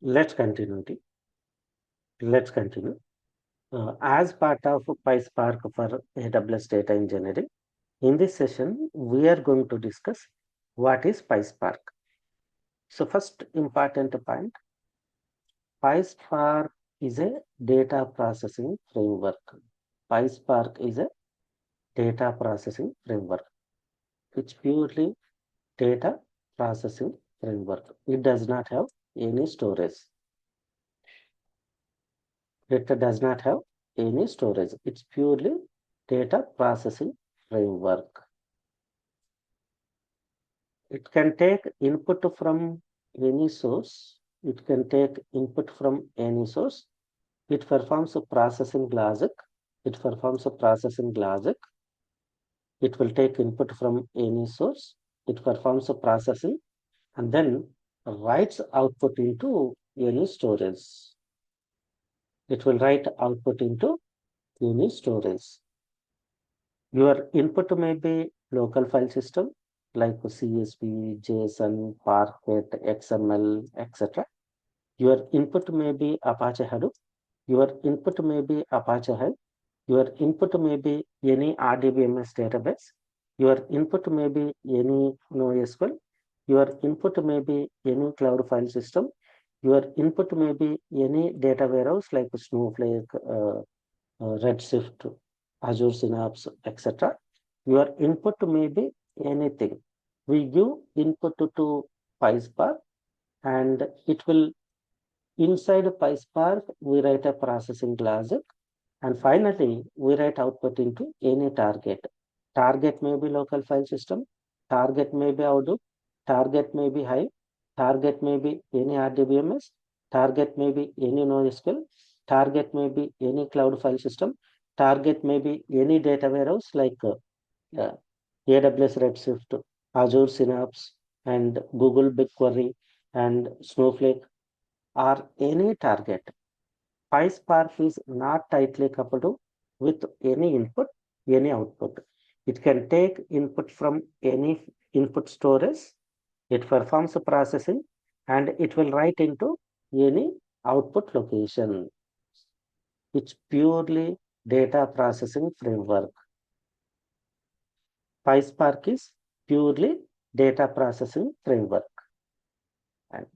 Let's continue. Let's continue. As part of PySpark for AWS Data Engineering, in this session, we are going to discuss what is PySpark. So first important point, PySpark is a data processing framework. PySpark is a data processing framework. It's purely data processing framework. It does not have any storage. It does not have any storage. It's purely data processing framework. It can take input from any source. It can take input from any source. It performs a processing logic. It performs a processing logic. It will take input from any source. It performs a processing and then writes output into any storage. It will write output into any storage. Your input may be local file system like CSV, JSON, Parquet, XML, etc. Your input may be Apache Hadoop. Your input may be Apache Hive. Your input may be any RDBMS database. Your input may be any NoSQL. Your input may be any cloud file system. Your input may be any data warehouse like Snowflake, Redshift, Azure Synapse, etc. Your input may be anything. We give input to PySpark and it will inside PySpark we write a processing logic and finally we write output into any target. Target may be local file system, target may be Outlook, target may be Hive, target may be any RDBMS, target may be any NoSQL, target may be any cloud file system, target may be any data warehouse like AWS Redshift, Azure Synapse, and Google BigQuery and Snowflake or any target. PySpark is not tightly coupled with any input, any output. It can take input from any input storage, it performs the processing, and it will write into any output location. It's purely data processing framework. PySpark is purely data processing framework. And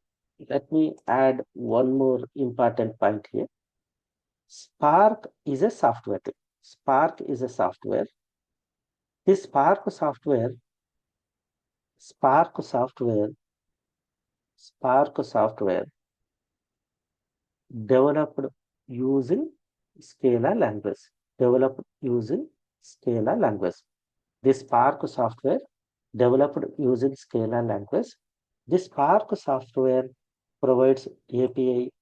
let me add one more important point here. Spark is a software. Spark is a software. This Spark software, Spark software developed using Scala language. Developed using Scala language. This Spark software developed using Scala language. This Spark software provides API,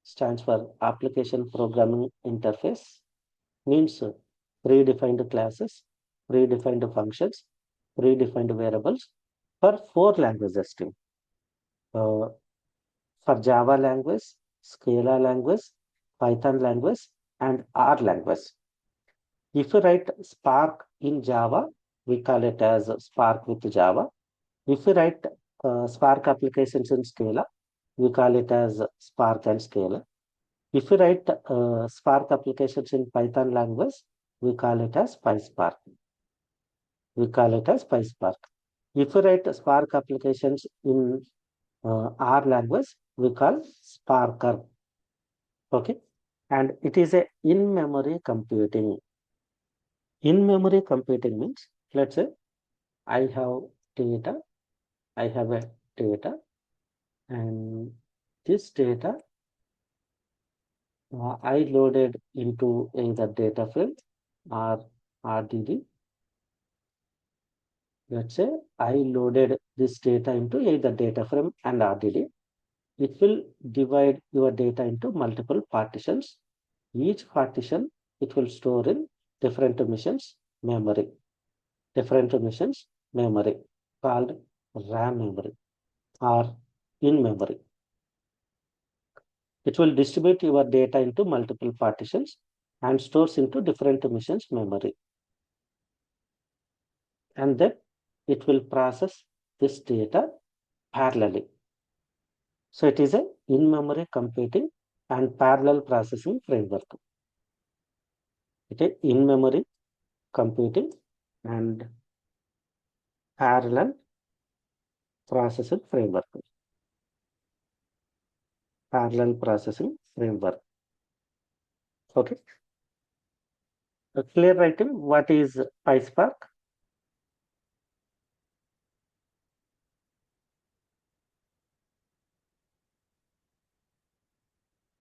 stands for Application Programming Interface, means predefined classes, predefined functions, predefined variables for four languages team. For Java language, Scala language, Python language, and R language. If you write Spark in Java, we call it as Spark with Java. If you write Spark applications in Scala, we call it as Spark and Scala. If you write Spark applications in Python language, we call it as PySpark. We call it as PySpark. If you write Spark applications in R language, we call Sparker. Okay. And it is a in-memory computing. In-memory computing means, let's say, I have data, I have a data, and this data I loaded into either data field or RDD. Let's say I loaded this data into either data frame and RDD. It will divide your data into multiple partitions. Each partition, it will store in different machines memory. Different machines memory called RAM memory or in memory. It will distribute your data into multiple partitions and stores into different machines memory. And then it will process this data parallelly. So it is a in-memory computing and parallel processing framework. Okay, in-memory computing and parallel processing framework. Parallel processing framework. Okay. Clear, writing. What is PySpark?